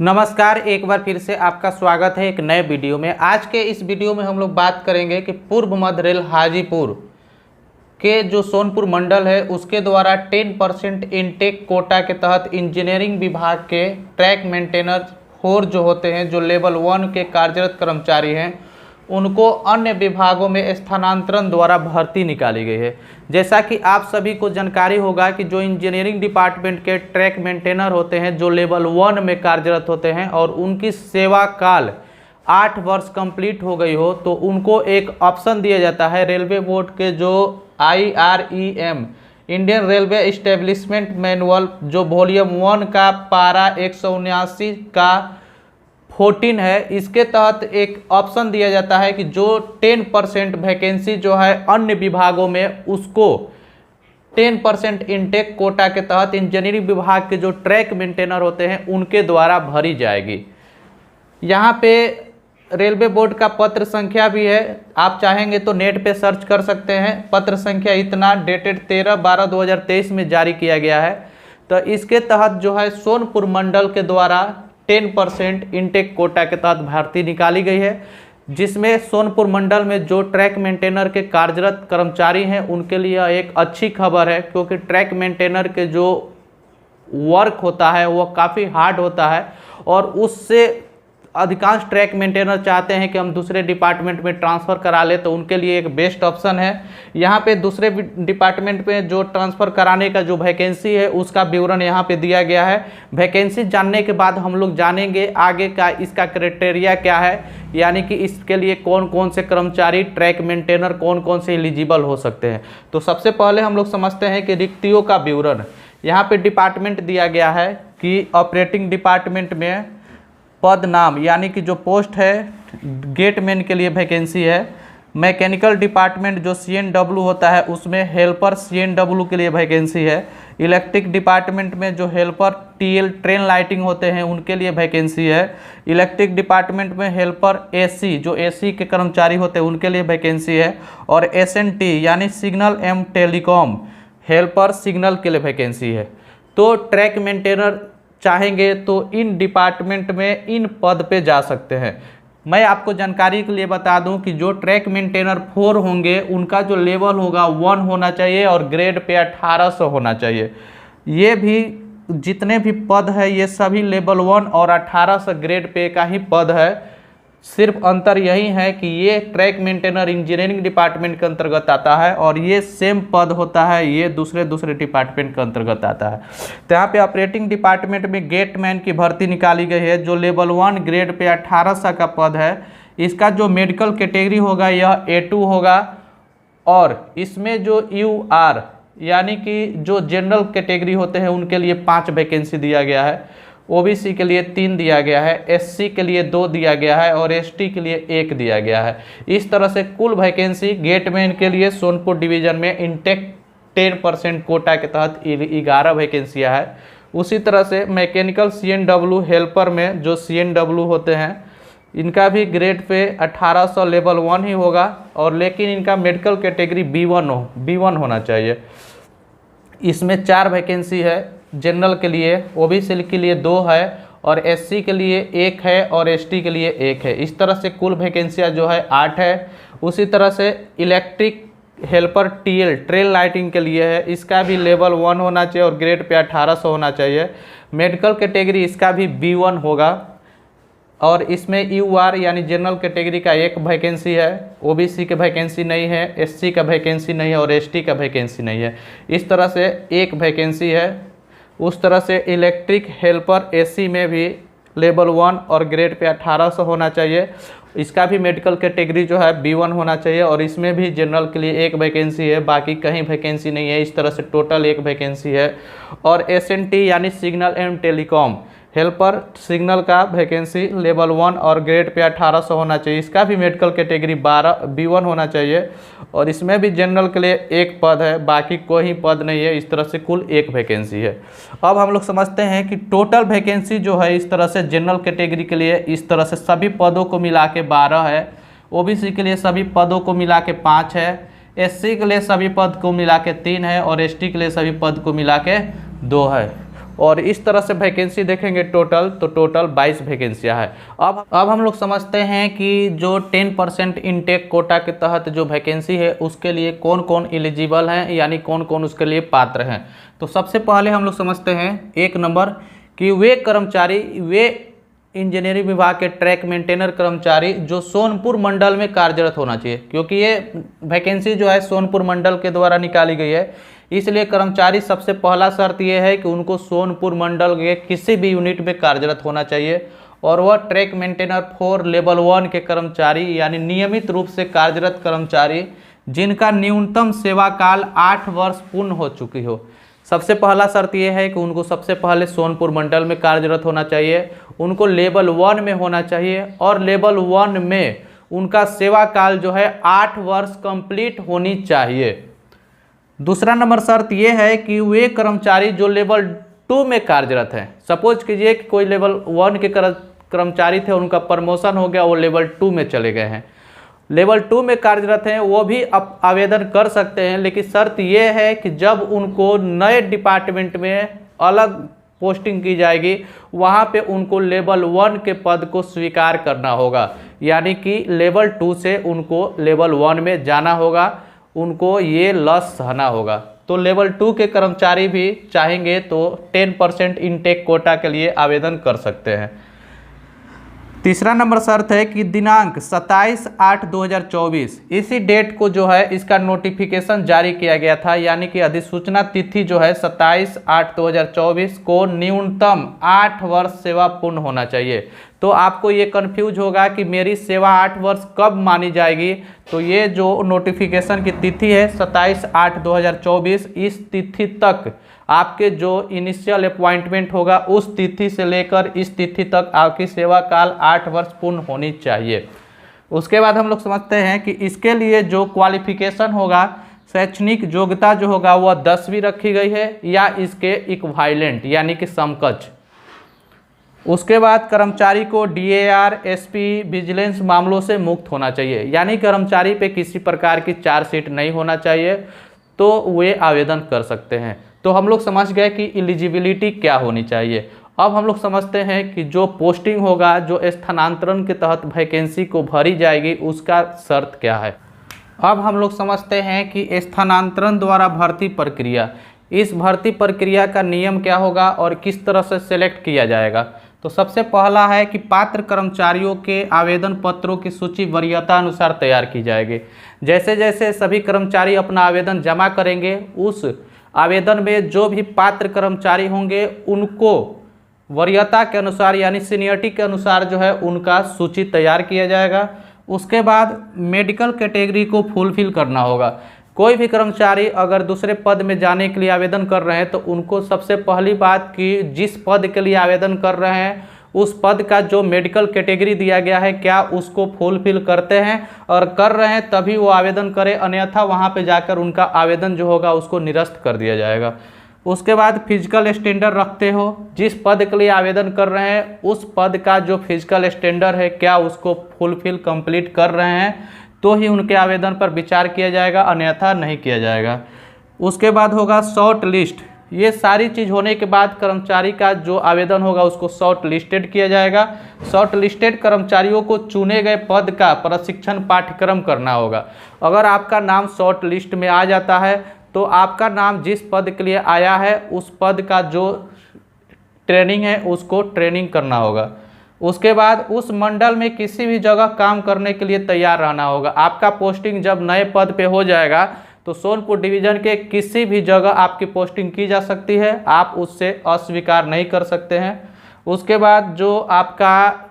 नमस्कार, एक बार फिर से आपका स्वागत है एक नए वीडियो में। आज के इस वीडियो में हम लोग बात करेंगे कि पूर्व मध्य रेल हाजीपुर के जो सोनपुर मंडल है उसके द्वारा 10% इनटेक कोटा के तहत इंजीनियरिंग विभाग के ट्रैक मेंटेनर 4 जो होते हैं, जो लेवल 1 के कार्यरत कर्मचारी हैं, उनको अन्य विभागों में स्थानांतरण द्वारा भर्ती निकाली गई है। जैसा कि आप सभी को जानकारी होगा कि जो इंजीनियरिंग डिपार्टमेंट के ट्रैक मेंटेनर होते हैं, जो लेवल 1 में कार्यरत होते हैं और उनकी सेवा काल 8 वर्ष कंप्लीट हो गई हो, तो उनको एक ऑप्शन दिया जाता है रेलवे बोर्ड के जो IREM Indian railway establishment manual जो वॉल्यूम 1 का पारा 179 का 14 है, इसके तहत एक ऑप्शन दिया जाता है कि जो 10% वैकेंसी जो है अन्य विभागों में, उसको 10% इनटेक कोटा के तहत इंजीनियरिंग विभाग के जो ट्रैक मेंटेनर होते हैं उनके द्वारा भरी जाएगी। यहाँ पे रेलवे बोर्ड का पत्र संख्या भी है, आप चाहेंगे तो नेट पे सर्च कर सकते हैं। पत्र संख्या इतना डेटेड 13/12/2023 में जारी किया गया है। तो इसके तहत जो है सोनपुर मंडल के द्वारा 10% इनटेक कोटा के तहत भर्ती निकाली गई है, जिसमें सोनपुर मंडल में जो ट्रैक मेंटेनर के कार्यरत कर्मचारी हैं उनके लिए एक अच्छी खबर है, क्योंकि ट्रैक मेंटेनर के जो वर्क होता है वो काफ़ी हार्ड होता है और उससे अधिकांश ट्रैक मेंटेनर चाहते हैं कि हम दूसरे डिपार्टमेंट में ट्रांसफ़र करा ले, तो उनके लिए एक बेस्ट ऑप्शन है। यहाँ पे दूसरे डिपार्टमेंट में जो ट्रांसफ़र कराने का जो वैकेंसी है उसका विवरण यहाँ पे दिया गया है। वैकेंसी जानने के बाद हम लोग जानेंगे आगे का इसका क्राइटेरिया क्या है, यानी कि इसके लिए कौन कौन से कर्मचारी ट्रैक मेंटेनर कौन कौन से एलिजिबल हो सकते हैं। तो सबसे पहले हम लोग समझते हैं कि रिक्तियों का विवरण। यहाँ पर डिपार्टमेंट दिया गया है कि ऑपरेटिंग डिपार्टमेंट में पद नाम, यानी कि जो पोस्ट है गेटमैन के लिए वैकेंसी है। मैकेनिकल डिपार्टमेंट जो CNW होता है उसमें हेल्पर CNW के लिए वैकेंसी है। इलेक्ट्रिक डिपार्टमेंट में जो हेल्पर TL ट्रेन लाइटिंग होते हैं उनके लिए वैकेंसी है। इलेक्ट्रिक डिपार्टमेंट में हेल्पर AC जो AC के कर्मचारी होते हैं उनके लिए वैकेंसी है। और SNT यानी signal and telecom helper signal के लिए वैकेंसी है। तो ट्रैक मेंटेनर चाहेंगे तो इन डिपार्टमेंट में इन पद पे जा सकते हैं। मैं आपको जानकारी के लिए बता दूं कि जो ट्रैक मेंटेनर 4 होंगे उनका जो लेवल होगा 1 होना चाहिए और ग्रेड पे 1800 होना चाहिए। ये भी जितने भी पद है ये सभी लेवल 1 और 1800 ग्रेड पे का ही पद है। सिर्फ अंतर यही है कि ये ट्रैक मेंटेनर इंजीनियरिंग डिपार्टमेंट के अंतर्गत आता है और ये सेम पद होता है, ये दूसरे डिपार्टमेंट के अंतर्गत आता है। तो यहाँ पे ऑपरेटिंग डिपार्टमेंट में गेटमैन की भर्ती निकाली गई है, जो लेवल 1 ग्रेड पे 1800 का पद है। इसका जो मेडिकल कैटेगरी होगा यह A2 होगा और इसमें जो UR यानी कि जो जनरल कैटेगरी होते हैं उनके लिए 5 वैकेंसी दिया गया है। OBC के लिए 3 दिया गया है, SC के लिए 2 दिया गया है और ST के लिए 1 दिया गया है। इस तरह से कुल वैकेंसी गेटमैन के लिए सोनपुर डिवीजन में इनटेक 10% कोटा के तहत 11 वैकेंसियाँ है। उसी तरह से मैकेनिकल CNW हेल्पर में जो CNW होते हैं इनका भी ग्रेड पे 1800 लेवल 1 ही होगा, और लेकिन इनका मेडिकल कैटेगरी B1 होना चाहिए। इसमें 4 वैकेंसी है। जनरल के लिए, OBC के लिए 2 है और SC के लिए 1 है और ST के लिए 1 है। इस तरह से कुल वैकेंसियाँ जो है 8 है। उसी तरह से electric helper TL train lighting के लिए है, इसका भी लेवल 1 होना चाहिए और ग्रेड पे 1800 होना चाहिए। मेडिकल कैटेगरी इसका भी B1 होगा और इसमें UR यानी जनरल कैटेगरी का 1 वैकेंसी है। OBC के वैकेंसी नहीं है, SC का वैकेंसी नहीं है और ST का वैकेंसी नहीं है। इस तरह से 1 वैकेंसी है। उस तरह से इलेक्ट्रिक हेल्पर AC में भी लेवल 1 और ग्रेड पे 1800 होना चाहिए। इसका भी मेडिकल कैटेगरी जो है B1 होना चाहिए और इसमें भी जनरल के लिए 1 वैकेंसी है, बाकी कहीं वैकेंसी नहीं है। इस तरह से टोटल 1 वैकेंसी है। और SNT यानी signal and telecom helper signal का वैकेंसी लेवल 1 और ग्रेड पे 1800 होना चाहिए। इसका भी मेडिकल कैटेगरी B1 होना चाहिए और इसमें भी जनरल के लिए 1 पद है, बाकी कोई पद नहीं है। इस तरह से कुल 1 वैकेंसी है। अब हम लोग समझते हैं कि टोटल वैकेंसी जो है इस तरह से जनरल कैटेगरी के लिए इस तरह से सभी पदों को मिला के 12 है। OBC के लिए सभी पदों को मिला के 5 है। SC के लिए सभी पद को मिला के 3 है और ST के लिए सभी पद को मिला के 2 है। और इस तरह से वैकेंसी देखेंगे टोटल, तो टोटल 22 वैकेंसियाँ है। अब हम लोग समझते हैं कि जो 10% इनटेक कोटा के तहत जो वैकेंसी है उसके लिए कौन कौन एलिजिबल हैं, यानी कौन कौन उसके लिए पात्र हैं। तो सबसे पहले हम लोग समझते हैं 1 नंबर कि वे कर्मचारी, वे इंजीनियरिंग विभाग के ट्रैक मेंटेनर कर्मचारी जो सोनपुर मंडल में कार्यरत होना चाहिए, क्योंकि ये वैकेंसी जो है सोनपुर मंडल के द्वारा निकाली गई है, इसलिए कर्मचारी सबसे पहला शर्त ये है कि उनको सोनपुर मंडल के किसी भी यूनिट में कार्यरत होना चाहिए और वह ट्रैक मेंटेनर 4 लेवल 1 के कर्मचारी यानी नियमित रूप से कार्यरत कर्मचारी जिनका न्यूनतम सेवा काल 8 वर्ष पूर्ण हो चुकी हो। सबसे पहला शर्त यह है कि उनको सबसे पहले सोनपुर मंडल में कार्यरत होना चाहिए, उनको लेवल 1 में होना चाहिए और लेवल 1 में उनका सेवा काल जो है 8 वर्ष कंप्लीट होनी चाहिए। दूसरा नंबर शर्त यह है कि वे कर्मचारी जो लेवल 2 में कार्यरत हैं, सपोज कीजिए कि कोई लेवल 1 के कर्मचारी थे, उनका प्रमोशन हो गया, वो लेवल 2 में चले गए हैं, लेवल 2 में कार्यरत हैं, वो भी आवेदन कर सकते हैं, लेकिन शर्त ये है कि जब उनको नए डिपार्टमेंट में अलग पोस्टिंग की जाएगी वहाँ पे उनको लेवल 1 के पद को स्वीकार करना होगा, यानी कि लेवल 2 से उनको लेवल 1 में जाना होगा, उनको ये लॉस सहना होगा। तो लेवल 2 के कर्मचारी भी चाहेंगे तो 10% इनटेक कोटा के लिए आवेदन कर सकते हैं। तीसरा नंबर शर्त है कि दिनांक 27/8/2024 इसी डेट को जो है इसका नोटिफिकेशन जारी किया गया था, यानी कि अधिसूचना तिथि जो है 27/8/2024 को न्यूनतम 8 वर्ष सेवा पूर्ण होना चाहिए। तो आपको ये कंफ्यूज होगा कि मेरी सेवा 8 वर्ष कब मानी जाएगी, तो ये जो नोटिफिकेशन की तिथि है 27/8/2024, इस तिथि तक आपके जो इनिशियल अपॉइंटमेंट होगा उस तिथि से लेकर इस तिथि तक आपकी सेवा काल 8 वर्ष पूर्ण होनी चाहिए। उसके बाद हम लोग समझते हैं कि इसके लिए जो क्वालिफिकेशन होगा, शैक्षणिक योग्यता जो होगा वह 10वीं रखी गई है या इसके इक्विवेलेंट यानी कि समकक्ष। उसके बाद कर्मचारी को DAR, SP, विजिलेंस मामलों से मुक्त होना चाहिए, यानी कर्मचारी पे किसी प्रकार की चार्जशीट नहीं होना चाहिए, तो वे आवेदन कर सकते हैं। तो हम लोग समझ गए कि एलिजिबिलिटी क्या होनी चाहिए। अब हम लोग समझते हैं कि जो पोस्टिंग होगा, जो स्थानांतरण के तहत वैकेंसी को भरी जाएगी, उसका शर्त क्या है। अब हम लोग समझते हैं कि स्थानांतरण द्वारा भर्ती प्रक्रिया, इस भर्ती प्रक्रिया का नियम क्या होगा और किस तरह से सेलेक्ट किया जाएगा। तो सबसे पहला है कि पात्र कर्मचारियों के आवेदन पत्रों की सूची वरीयता अनुसार तैयार की जाएगी। जैसे जैसे सभी कर्मचारी अपना आवेदन जमा करेंगे, उस आवेदन में जो भी पात्र कर्मचारी होंगे उनको वरीयता के अनुसार यानी सीनियरिटी के अनुसार जो है उनका सूची तैयार किया जाएगा। उसके बाद मेडिकल कैटेगरी को फुलफिल करना होगा। कोई भी कर्मचारी अगर दूसरे पद में जाने के लिए आवेदन कर रहे हैं तो उनको सबसे पहली बात कि जिस पद के लिए आवेदन कर रहे हैं उस पद का जो मेडिकल कैटेगरी दिया गया है क्या उसको फुलफिल करते हैं, और कर रहे हैं तभी वो आवेदन करें, अन्यथा वहाँ पे जाकर उनका आवेदन जो होगा उसको निरस्त कर दिया जाएगा। उसके बाद फिजिकल स्टैंडर्ड रखते हो, जिस पद के लिए आवेदन कर रहे हैं उस पद का जो फिजिकल स्टैंडर्ड है क्या उसको फुलफिल कंप्लीट कर रहे हैं, तो ही उनके आवेदन पर विचार किया जाएगा, अन्यथा नहीं किया जाएगा। उसके बाद होगा शॉर्ट लिस्ट। ये सारी चीज़ होने के बाद कर्मचारी का जो आवेदन होगा उसको शॉर्ट लिस्टेड किया जाएगा। शॉर्ट लिस्टेड कर्मचारियों को चुने गए पद का प्रशिक्षण पाठ्यक्रम करना होगा। अगर आपका नाम शॉर्ट लिस्ट में आ जाता है तो आपका नाम जिस पद के लिए आया है उस पद का जो ट्रेनिंग है उसको ट्रेनिंग करना होगा। उसके बाद उस मंडल में किसी भी जगह काम करने के लिए तैयार रहना होगा। आपका पोस्टिंग जब नए पद पे हो जाएगा तो सोनपुर डिवीज़न के किसी भी जगह आपकी पोस्टिंग की जा सकती है, आप उससे अस्वीकार नहीं कर सकते हैं। उसके बाद जो आपका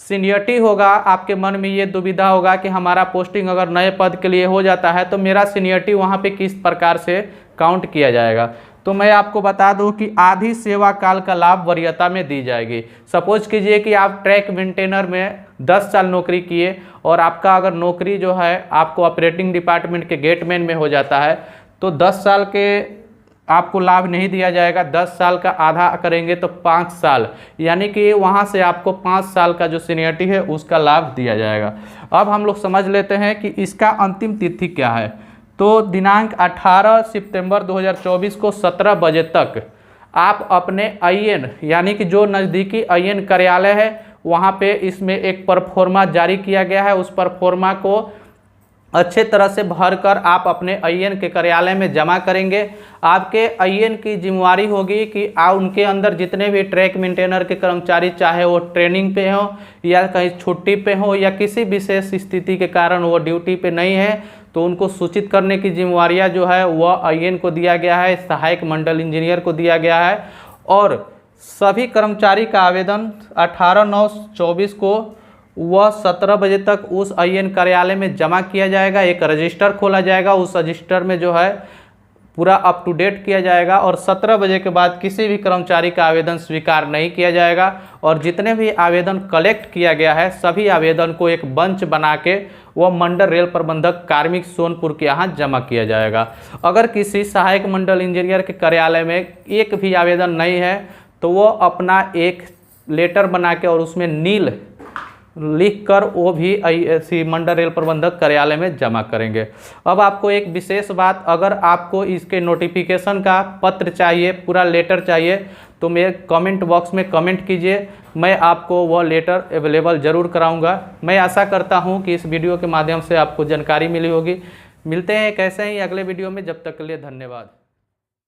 सीनियरिटी होगा, आपके मन में ये दुविधा होगा कि हमारा पोस्टिंग अगर नए पद के लिए हो जाता है तो मेरा सीनियरिटी वहाँ पे किस प्रकार से काउंट किया जाएगा। तो मैं आपको बता दूं कि आधी सेवा काल का लाभ वरीयता में दी जाएगी। सपोज कीजिए कि आप ट्रैक मेंटेनर में 10 साल नौकरी किए और आपका अगर नौकरी जो है आपको ऑपरेटिंग डिपार्टमेंट के गेटमैन में हो जाता है तो 10 साल के आपको लाभ नहीं दिया जाएगा। 10 साल का आधा करेंगे तो 5 साल, यानी कि वहाँ से आपको 5 साल का जो सीनियरिटी है उसका लाभ दिया जाएगा। अब हम लोग समझ लेते हैं कि इसका अंतिम तिथि क्या है। तो दिनांक 18 सितंबर 2024 को 17 बजे तक आप अपने IN यानी कि जो नज़दीकी IN कार्यालय है वहाँ पे इसमें एक परफॉर्मा जारी किया गया है। उस परफॉर्मा को अच्छे तरह से भरकर आप अपने IN के कार्यालय में जमा करेंगे। आपके IN की जिम्मेवारी होगी कि उनके अंदर जितने भी ट्रैक मेंटेनर के कर्मचारी, चाहे वो ट्रेनिंग पे हो या कहीं छुट्टी पे हो या किसी विशेष स्थिति के कारण वो ड्यूटी पे नहीं है, तो उनको सूचित करने की जिम्मेवारियाँ जो है वह IN को दिया गया है, सहायक मंडल इंजीनियर को दिया गया है। और सभी कर्मचारी का आवेदन 18/9/24 को वह 17 बजे तक उस IN कार्यालय में जमा किया जाएगा। एक रजिस्टर खोला जाएगा, उस रजिस्टर में जो है पूरा अप टू डेट किया जाएगा और 17 बजे के बाद किसी भी कर्मचारी का आवेदन स्वीकार नहीं किया जाएगा। और जितने भी आवेदन कलेक्ट किया गया है सभी आवेदन को एक बंच बना के वह मंडल रेल प्रबंधक कार्मिक सोनपुर के यहाँ जमा किया जाएगा। अगर किसी सहायक मंडल इंजीनियर के कार्यालय में एक भी आवेदन नहीं है तो वो अपना एक लेटर बना के और उसमें नील लिख कर वो भी ISC मंडल रेल प्रबंधक कार्यालय में जमा करेंगे। अब आपको एक विशेष बात, अगर आपको इसके नोटिफिकेशन का पत्र चाहिए, पूरा लेटर चाहिए, तो मेरे कमेंट बॉक्स में कमेंट कीजिए, मैं आपको वह लेटर अवेलेबल ज़रूर कराऊंगा। मैं आशा करता हूं कि इस वीडियो के माध्यम से आपको जानकारी मिली होगी। मिलते हैं एक ऐसे ही अगले वीडियो में, जब तक के लिए धन्यवाद।